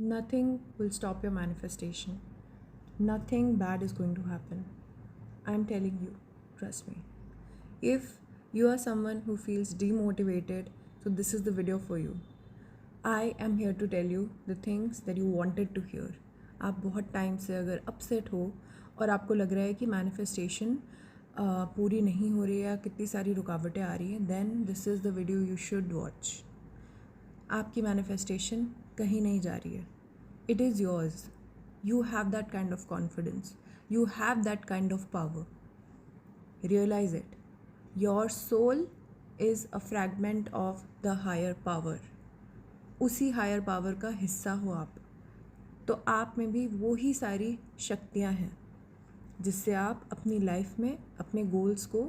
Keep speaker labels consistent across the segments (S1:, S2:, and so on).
S1: Nothing will stop your manifestation. Nothing bad is going to happen. I'm telling you, trust me. If you are someone who feels demotivated, so this is the video for you. I am here to tell you the things that you wanted to hear. आप बहुत time से अगर upset हो और आपको लग रहा है कि मैनिफेस्टेशन पूरी नहीं हो रही है या कितनी सारी रुकावटें आ रही हैं, then this is the video you should watch. आपकी मैनिफेस्टेशन कहीं नहीं जा रही है. It is yours. You have that kind of confidence. You have that kind of power. Realize it. Your soul is a fragment of the higher power. उसी higher power का हिस्सा हो आप, तो आप में भी वो ही सारी शक्तियाँ हैं जिससे आप अपनी लाइफ में अपने गोल्स को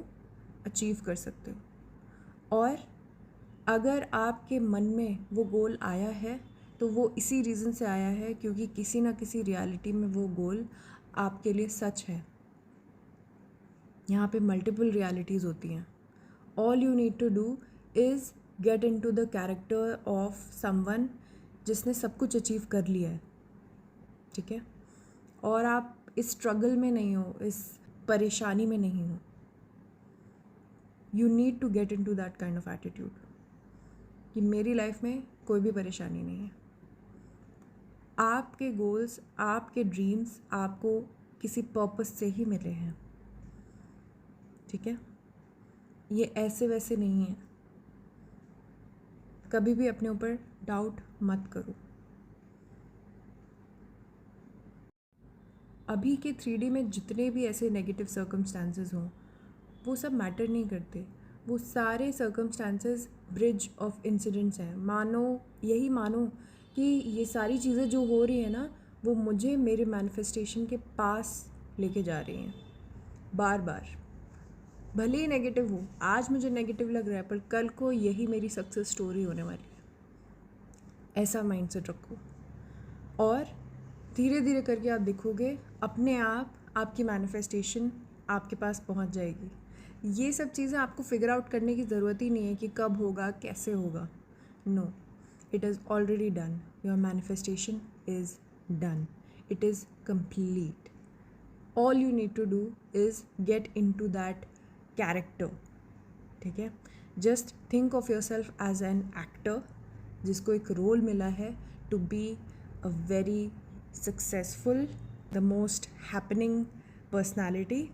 S1: अचीव कर सकते हो. और अगर आपके मन में वो गोल आया है तो वो इसी रीज़न से आया है क्योंकि किसी ना किसी रियलिटी में वो गोल आपके लिए सच है. यहाँ पे मल्टीपल रियलिटीज़ होती हैं. All you need to do is get into the character of someone जिसने सब कुछ अचीव कर लिया है. ठीक है. और आप इस स्ट्रगल में नहीं हो, इस परेशानी में नहीं हो. You need to get into that kind of attitude कि मेरी लाइफ में कोई भी परेशानी नहीं है. आपके गोल्स, आपके ड्रीम्स आपको किसी पर्पस से ही मिले हैं. ठीक है. ये ऐसे वैसे नहीं है. कभी भी अपने ऊपर डाउट मत करो. अभी के 3D में जितने भी ऐसे नेगेटिव सर्कमस्टांसेस हों वो सब मैटर नहीं करते. वो सारे सर्कमस्टांसेस ब्रिज ऑफ इंसिडेंट्स हैं. यही मानो कि ये सारी चीज़ें जो हो रही हैं ना वो मुझे मेरे मैनिफेस्टेशन के पास लेके जा रही हैं बार बार. भले ही नेगेटिव हो, आज मुझे नेगेटिव लग रहा है पर कल को यही मेरी सक्सेस स्टोरी होने वाली है. ऐसा माइंडसेट रखो और धीरे धीरे करके आप देखोगे अपने आप आपकी मैनिफेस्टेशन आपके पास पहुंच जाएगी. ये सब चीज़ें आपको फिगर आउट करने की ज़रूरत ही नहीं है कि कब होगा, कैसे होगा. No, it is already done. Your manifestation is done. It is complete. All you need to do is get into that character. ठीक है. Just think of yourself as an actor जिसको एक रोल मिला है to be a very successful, the most happening personality.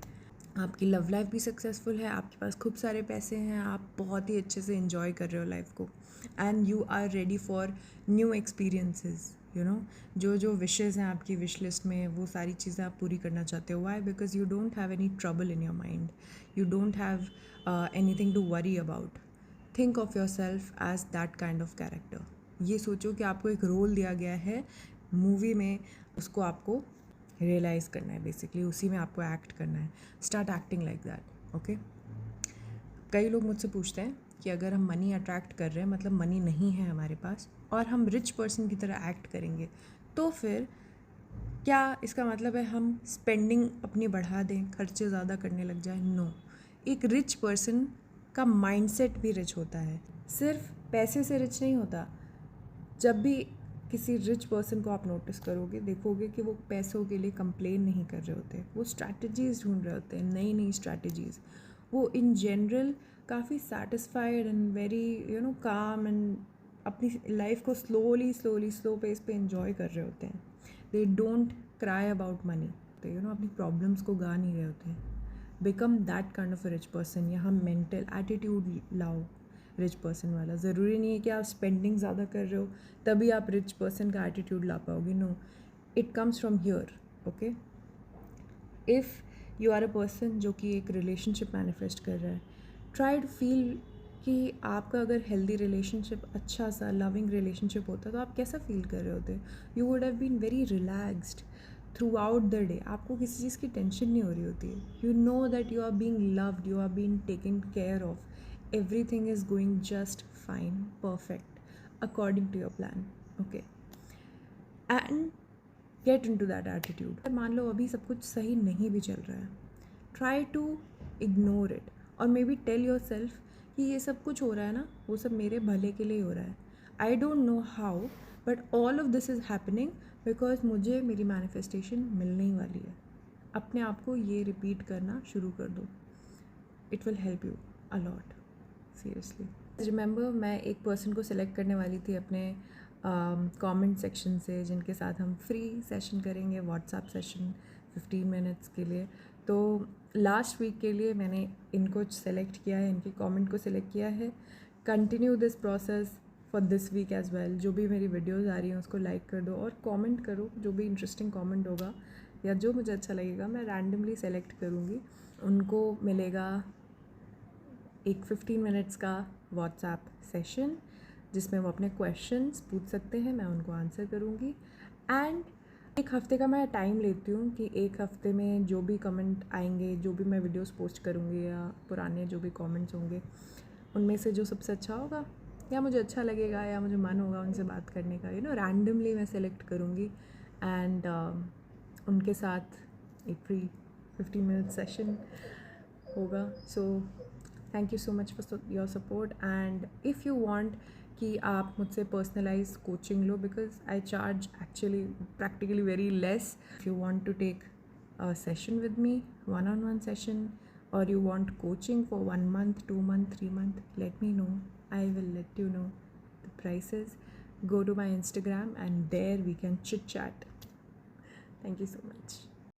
S1: आपकी love life भी successful है, आपके पास खूब सारे पैसे हैं, आप बहुत ही अच्छे से इन्जॉय कर रहे हो लाइफ को and you are ready for new experiences. You know, जो विशेज़ हैं आपकी विश लिस्ट में वो सारी चीज़ें आप पूरी करना चाहते हो. Why? Because you don't have any trouble in your mind. You don't have anything to worry about. Think of yourself as that kind of character. ये सोचो कि आपको एक रोल दिया गया है मूवी में, उसको आपको रियलाइज़ करना है. बेसिकली उसी में आपको एक्ट करना है. Start acting like that. Okay. कई लोग मुझसे पूछते हैं कि अगर हम मनी अट्रैक्ट कर रहे हैं, मतलब मनी नहीं है हमारे पास और हम रिच पर्सन की तरह एक्ट करेंगे, तो फिर क्या इसका मतलब है हम स्पेंडिंग अपनी बढ़ा दें, खर्चे ज़्यादा करने लग जाए? नो. एक रिच पर्सन का माइंडसेट भी रिच होता है. सिर्फ पैसे से रिच नहीं होता. जब भी किसी रिच पर्सन को आप नोटिस करोगे, देखोगे कि वो पैसों के लिए कंप्लेन नहीं कर रहे होते. वो स्ट्रैटेजीज़ ढूंढ रहे होते हैं, नई नई स्ट्रैटेजीज़. वो इन जनरल काफ़ी satisfied and very calm and अपनी लाइफ को स्लो पेस पे एंजॉय कर रहे होते हैं. They don't cry about money. तो अपनी प्रॉब्लम्स को गा नहीं रहे होते हैं. Become that kind of a rich person. यहाँ मेंटल एटीट्यूड लाओ रिच पर्सन वाला. ज़रूरी नहीं है कि आप स्पेंडिंग ज़्यादा कर रहे हो तभी आप रिच पर्सन का एटीट्यूड ला पाओगे. No, it comes from here. Okay. If you are a person जो कि एक रिलेशनशिप मैनिफेस्ट कर रहा है, ट्राई टू फील कि आपका अगर हेल्दी रिलेशनशिप, अच्छा सा लविंग रिलेशनशिप होता तो आप कैसा फील कर रहे होते. You would have been very relaxed throughout the day. आपको किसी चीज़ की टेंशन नहीं हो रही होती है. You know that you are being loved, you are being taken care of. Everything is going just fine, perfect, according to your plan. Okay. And get into that attitude. मान लो अभी सब कुछ सही नहीं भी चल रहा है, try to ignore it और maybe tell yourself कि ये सब कुछ हो रहा है ना, वो सब मेरे भले के लिए हो रहा है. I don't know how, but all of this is happening because मुझे मेरी मैनिफेस्टेशन मिलने ही वाली है. अपने आप को ये रिपीट करना शुरू कर दो. It will help you a lot, seriously. Remember, मैं एक पर्सन को सिलेक्ट करने वाली थी अपने कमेंट सेक्शन से, जिनके साथ हम फ्री सेशन करेंगे, व्हाट्सएप सेशन 15 मिनट्स के लिए. तो लास्ट वीक के लिए मैंने इनको सेलेक्ट किया है, इनके कमेंट को सिलेक्ट किया है. Continue this process for this week as well. जो भी मेरी वीडियोज़ आ रही हैं उसको लाइक कर दो और कमेंट करो. जो भी इंटरेस्टिंग कमेंट होगा या जो मुझे अच्छा लगेगा मैं रैंडमली सेलेक्ट करूँगी. उनको मिलेगा एक 15 मिनट्स का व्हाट्सएप सेशन जिसमें वो अपने क्वेश्चंस पूछ सकते हैं, मैं उनको आंसर करूँगी. एंड एक हफ़्ते का मैं टाइम लेती हूँ कि एक हफ़्ते में जो भी कमेंट आएंगे, जो भी मैं वीडियोस पोस्ट करूँगी या पुराने जो भी कमेंट्स होंगे, उनमें से जो सबसे अच्छा होगा या मुझे अच्छा लगेगा या मुझे मन होगा उनसे बात करने का, रैंडमली मैं सेलेक्ट करूँगी. एंड उनके साथ एक फ्री 15 मिनट सेशन होगा. So thank you so much for your support. And if you want कि आप मुझसे पर्सनलाइज कोचिंग लो, because I charge actually practically very less. If you want to take a session with me, one-on-one session, or you want coaching for 1 month, 2 month, 3 month, let me know. I will let you know the prices. Go to my Instagram and there we can chit chat. Thank you so much.